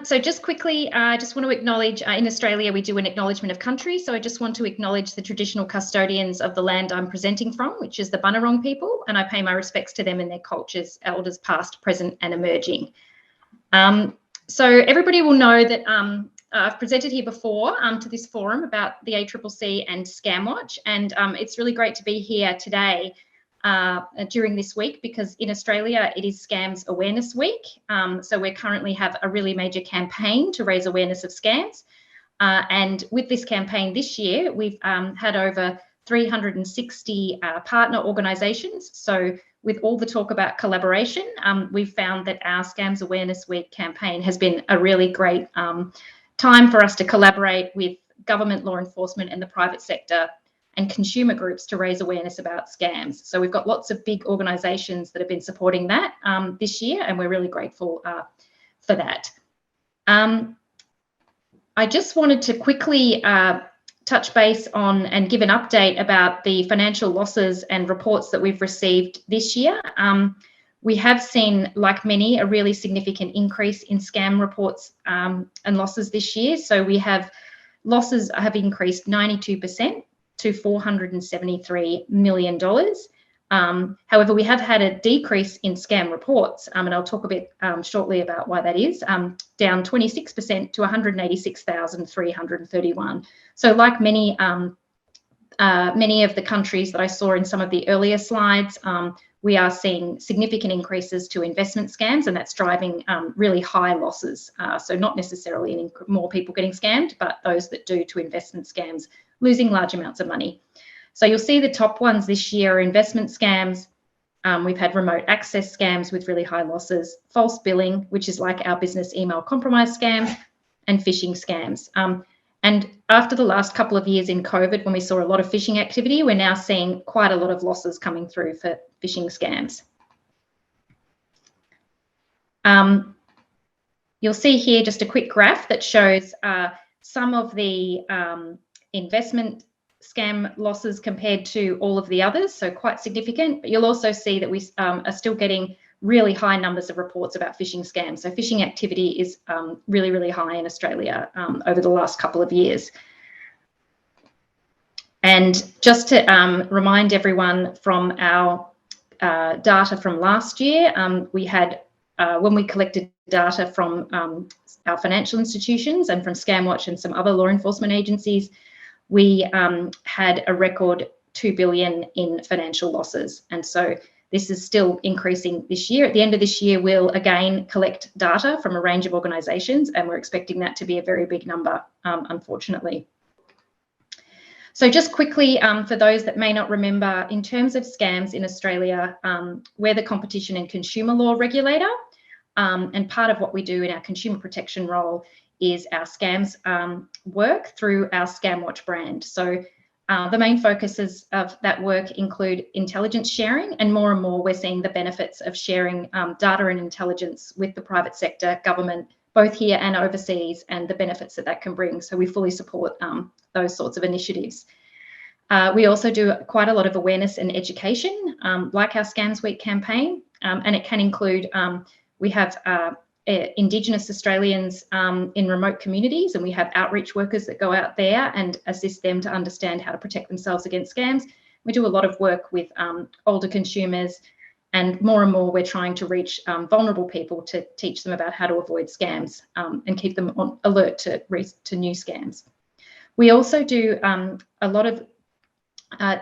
So just quickly, I just want to acknowledge, in Australia, we do an acknowledgement of country. So I just want to acknowledge the traditional custodians of the land I'm presenting from, which is the Bunurong people, and I pay my respects to them and their cultures, elders past, present and emerging. So everybody will know that I've presented here before to this forum about the ACCC and ScamWatch, and it's really great to be here today during this week, because in Australia it is Scams Awareness Week. So we currently have a really major campaign to raise awareness of scams. And with this campaign this year, we've had over 360 partner organisations. So with all the talk about collaboration, we've found that our Scams Awareness Week campaign has been a really great time for us to collaborate with government, law enforcement and the private sector and consumer groups to raise awareness about scams. So we've got lots of big organisations that have been supporting that this year, and we're really grateful for that. I just wanted to quickly touch base on and give an update about the financial losses and reports that we've received this year. We have seen, like many, a really significant increase in scam reports and losses this year. So we have losses have increased 92%. To $473 million. However, we have had a decrease in scam reports, and I'll talk a bit shortly about why that is, down 26% to 186,331. So like many of the countries that I saw in some of the earlier slides, we are seeing significant increases to investment scams, and that's driving really high losses. So not necessarily more people getting scammed, but those that do to investment scams losing large amounts of money. So you'll see the top ones this year are investment scams. We've had remote access scams with really high losses, false billing, which is like our business email compromise scams, and phishing scams. And after the last couple of years in COVID, when we saw a lot of phishing activity, we're now seeing quite a lot of losses coming through for phishing scams. You'll see here just a quick graph that shows some of the investment scam losses compared to all of the others, so quite significant. But you'll also see that we are still getting really high numbers of reports about phishing scams. So phishing activity is really, really high in Australia over the last couple of years. And just to remind everyone from our data from last year, we had, when we collected data from our financial institutions and from ScamWatch and some other law enforcement agencies, we had a record $2 billion in financial losses. And so this is still increasing this year. At the end of this year, we'll again collect data from a range of organisations, and we're expecting that to be a very big number, unfortunately. So just quickly, for those that may not remember, in terms of scams in Australia, we're the competition and consumer law regulator. And part of what we do in our consumer protection role is our scams work through our ScamWatch brand. So the main focuses of that work include intelligence sharing, and more we're seeing the benefits of sharing data and intelligence with the private sector, government, both here and overseas, and the benefits that that can bring. So we fully support those sorts of initiatives. We also do quite a lot of awareness and education, like our Scams Week campaign, and it can include, we have Indigenous Australians in remote communities, and we have outreach workers that go out there and assist them to understand how to protect themselves against scams. We do a lot of work with older consumers, and more we're trying to reach vulnerable people to teach them about how to avoid scams and keep them on alert to new scams. We also do a lot of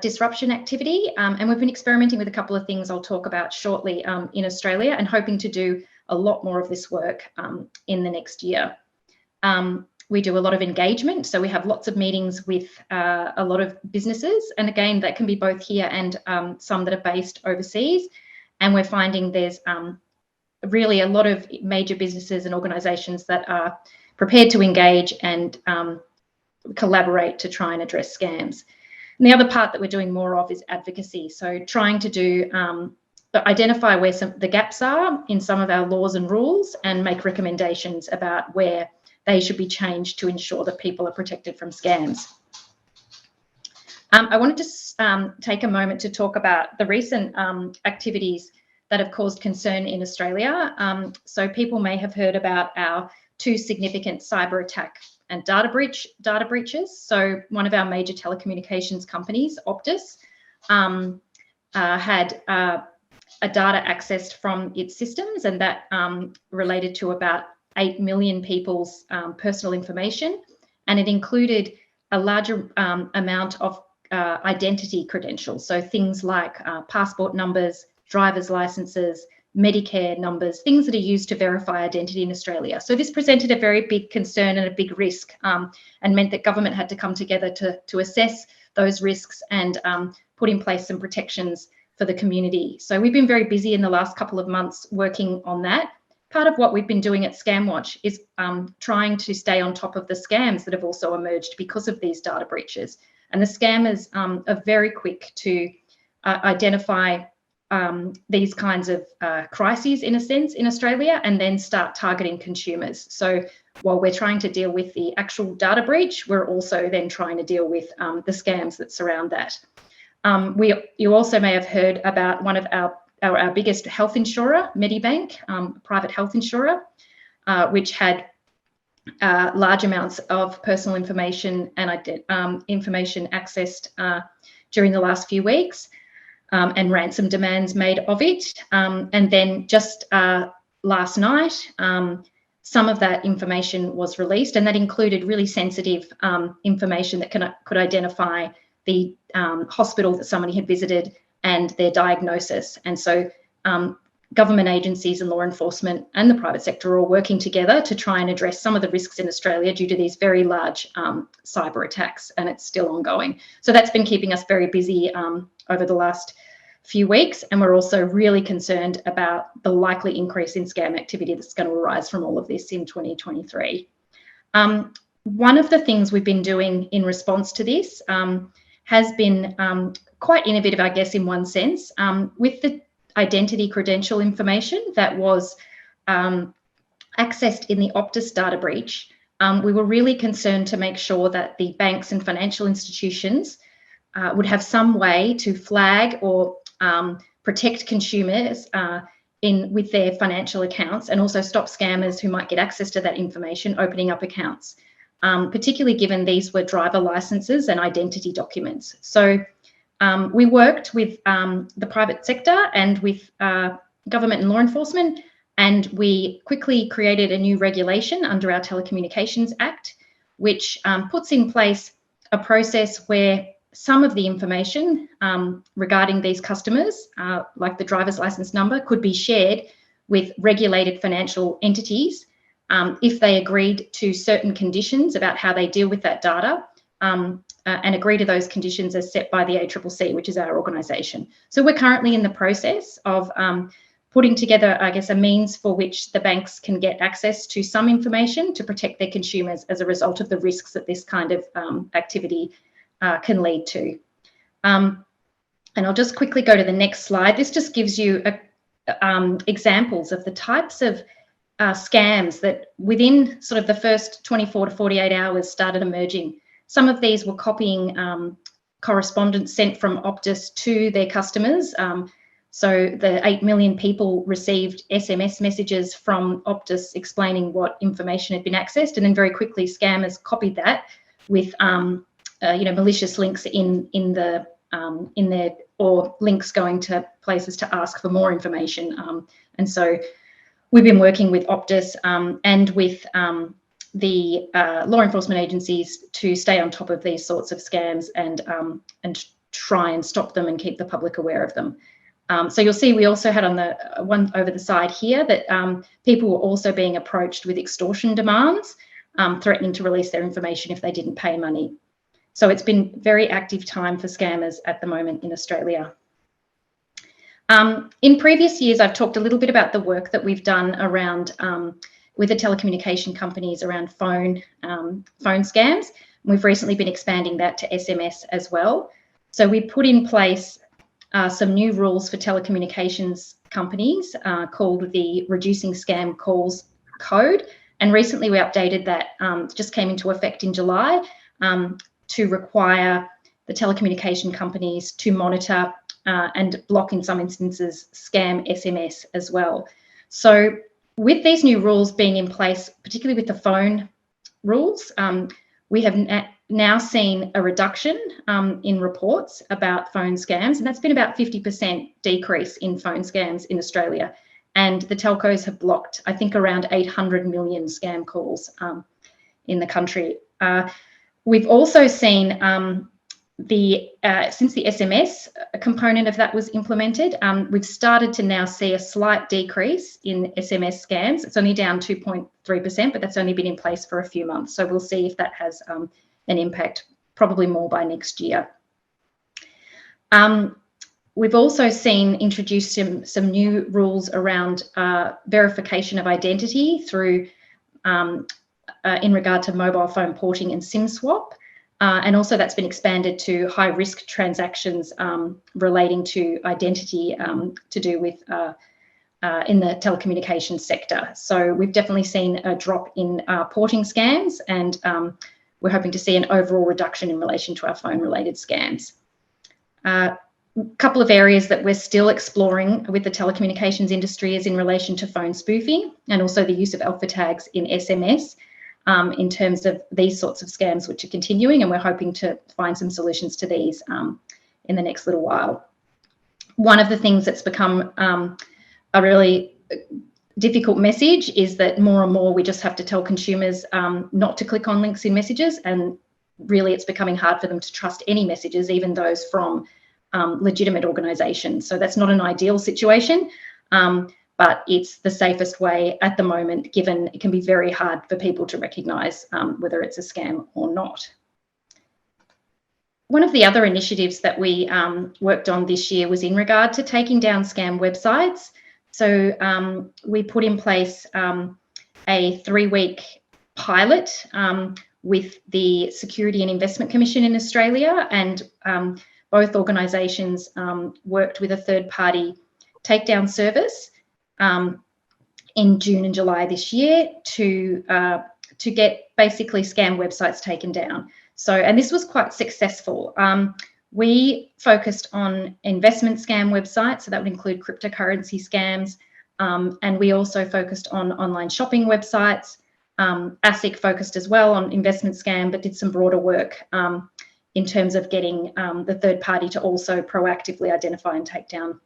disruption activity, and we've been experimenting with a couple of things I'll talk about shortly in Australia, and hoping to do a lot more of this work in the next year. We do a lot of engagement, so we have lots of meetings with a lot of businesses, and again, that can be both here and some that are based overseas. And we're finding there's really a lot of major businesses and organisations that are prepared to engage and collaborate to try and address scams. And the other part that we're doing more of is advocacy, so trying to do identify where the gaps are in some of our laws and rules, and make recommendations about where they should be changed to ensure that people are protected from scams. I wanted to take a moment to talk about the recent activities that have caused concern in Australia. So people may have heard about our two significant cyber attack and data breaches. So one of our major telecommunications companies, Optus, had a data accessed from its systems, and that related to about 8 million people's personal information, and it included a larger amount of identity credentials, so things like passport numbers, driver's licenses, Medicare numbers, things that are used to verify identity in Australia. So this presented a very big concern and a big risk, and meant that government had to come together to assess those risks and put in place some protections for the community. So we've been very busy in the last couple of months working on that. Part of what we've been doing at ScamWatch is trying to stay on top of the scams that have also emerged because of these data breaches. And the scammers are very quick to identify these kinds of crises, in a sense, in Australia, and then start targeting consumers. So while we're trying to deal with the actual data breach, we're also then trying to deal with the scams that surround that. You also may have heard about one of our biggest health insurer, Medibank, private health insurer, which had large amounts of personal information and information accessed during the last few weeks, and ransom demands made of it. And then just last night, some of that information was released, and that included really sensitive information that could identify the hospital that somebody had visited and their diagnosis. And so government agencies and law enforcement and the private sector are all working together to try and address some of the risks in Australia due to these very large cyber attacks, and it's still ongoing. So that's been keeping us very busy over the last few weeks, and we're also really concerned about the likely increase in scam activity that's going to arise from all of this in 2023. One of the things we've been doing in response to this has been quite innovative, I guess, in one sense. With the identity credential information that was accessed in the Optus data breach, we were really concerned to make sure that the banks and financial institutions would have some way to flag or protect consumers with their financial accounts, and also stop scammers who might get access to that information opening up accounts, particularly given these were driver licenses and identity documents. So we worked with the private sector and with government and law enforcement, and we quickly created a new regulation under our Telecommunications Act, which puts in place a process where some of the information regarding these customers, like the driver's license number, could be shared with regulated financial entities if they agreed to certain conditions about how they deal with that data, and agree to those conditions as set by the ACCC, which is our organisation. So we're currently in the process of putting together, I guess, a means for which the banks can get access to some information to protect their consumers as a result of the risks that this kind of activity can lead to. And I'll just quickly go to the next slide. This just gives you examples of the types of scams that within sort of the first 24 to 48 hours started emerging. Some of these were copying correspondence sent from Optus to their customers. So the 8 million people received SMS messages from Optus explaining what information had been accessed, and then very quickly scammers copied that with malicious links in their, or links going to places to ask for more information. And so we've been working with Optus and with the law enforcement agencies to stay on top of these sorts of scams and try and stop them and keep the public aware of them. So you'll see we also had on the one over the side here that people were also being approached with extortion demands, threatening to release their information if they didn't pay money. So it's been very active time for scammers at the moment in Australia. In previous years, I've talked a little bit about the work that we've done around with the telecommunication companies around phone scams. We've recently been expanding that to SMS as well. So we put in place some new rules for telecommunications companies called the Reducing Scam Calls Code. And recently we updated that, just came into effect in July, to require the telecommunication companies to monitor and block, in some instances, scam SMS as well. So With these new rules being in place, particularly with the phone rules, we have now seen a reduction in reports about phone scams, and that's been about 50% decrease in phone scams in Australia. And the telcos have blocked, I think, around 800 million scam calls in the country. We've also seen since the SMS component of that was implemented, we've started to now see a slight decrease in SMS scams. It's only down 2.3%, but that's only been in place for a few months. So we'll see if that has an impact, probably more by next year. We've also seen introduced some new rules around verification of identity through in regard to mobile phone porting and SIM swap. And also that's been expanded to high-risk transactions relating to identity to do with in the telecommunications sector. So we've definitely seen a drop in porting scams, and we're hoping to see an overall reduction in relation to our phone-related scams. A couple of areas that we're still exploring with the telecommunications industry is in relation to phone spoofing and also the use of alpha tags in SMS. In terms of these sorts of scams which are continuing, and we're hoping to find some solutions to these in the next little while. One of the things that's become a really difficult message is that more and more we just have to tell consumers not to click on links in messages, and really it's becoming hard for them to trust any messages, even those from legitimate organisations. So that's not an ideal situation. But it's the safest way at the moment, given it can be very hard for people to recognise whether it's a scam or not. One of the other initiatives that we worked on this year was in regard to taking down scam websites. So we put in place a 3-week pilot with the Security and Investment Commission in Australia, and both organisations worked with a third-party takedown service in June and July this year to get basically scam websites taken down. So, and this was quite successful. We focused on investment scam websites, so that would include cryptocurrency scams, and we also focused on online shopping websites. ASIC focused as well on investment scam, but did some broader work in terms of getting the third party to also proactively identify and take down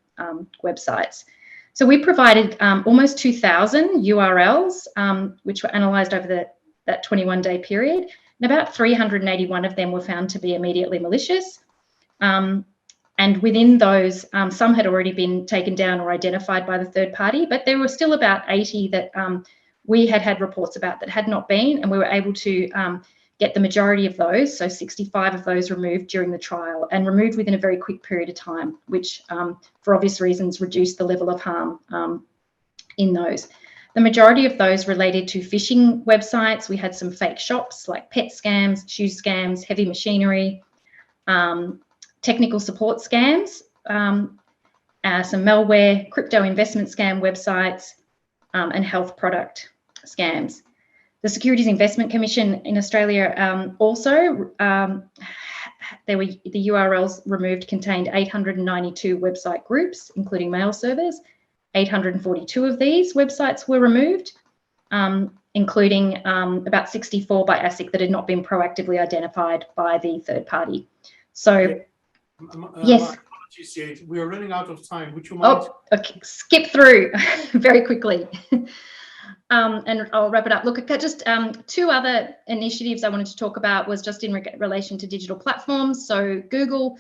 websites. So we provided almost 2,000 URLs, which were analysed over that 21-day period, and about 381 of them were found to be immediately malicious. And within those, some had already been taken down or identified by the third party, but there were still about 80 that we had reports about that had not been, and we were able to get the majority of those, so 65 of those removed during the trial, and removed within a very quick period of time, which for obvious reasons reduced the level of harm in those. The majority of those related to phishing websites. We had some fake shops like pet scams, shoe scams, heavy machinery, technical support scams, some malware, crypto investment scam websites, and health product scams. The Securities Investment Commission in Australia also, the URLs removed contained 892 website groups, including mail servers. 842 of these websites were removed, including about 64 by ASIC that had not been proactively identified by the third party. So, yes. My apologies, Jayde. We are running out of time. Would you mind? Oh, okay. Skip through very quickly. And I'll wrap it up. Look, just two other initiatives I wanted to talk about was just in relation to digital platforms. So Google,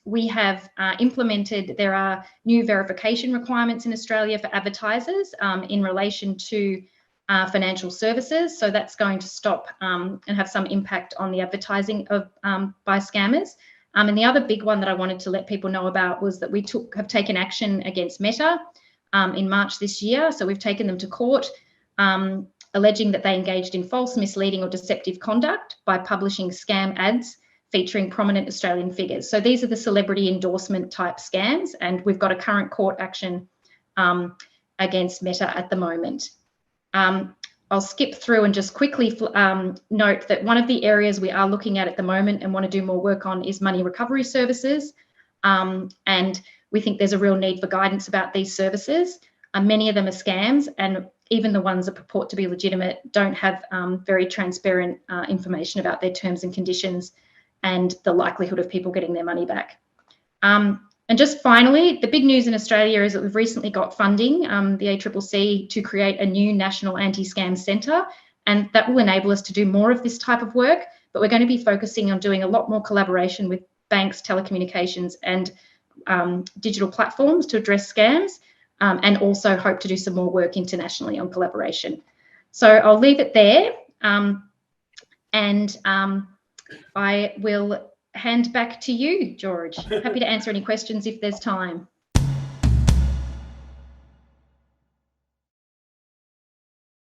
we have implemented, there are new verification requirements in Australia for advertisers in relation to financial services. So that's going to stop and have some impact on the advertising of by scammers. And the other big one that I wanted to let people know about was that we have taken action against Meta in March this year. So we've taken them to court, alleging that they engaged in false, misleading or deceptive conduct by publishing scam ads featuring prominent Australian figures. So these are the celebrity endorsement type scams, and we've got a current court action against Meta at the moment. I'll skip through and just quickly note that one of the areas we are looking at the moment and want to do more work on is money recovery services. And we think there's a real need for guidance about these services. Many of them are scams, and even the ones that purport to be legitimate don't have very transparent information about their terms and conditions and the likelihood of people getting their money back. And just finally, the big news in Australia is that we've recently got funding, the ACCC, to create a new national anti-scam centre, and that will enable us to do more of this type of work, but we're going to be focusing on doing a lot more collaboration with banks, telecommunications and digital platforms to address scams, and also hope to do some more work internationally on collaboration. So I'll leave it there, and I will hand back to you, George. Happy to answer any questions if there's time.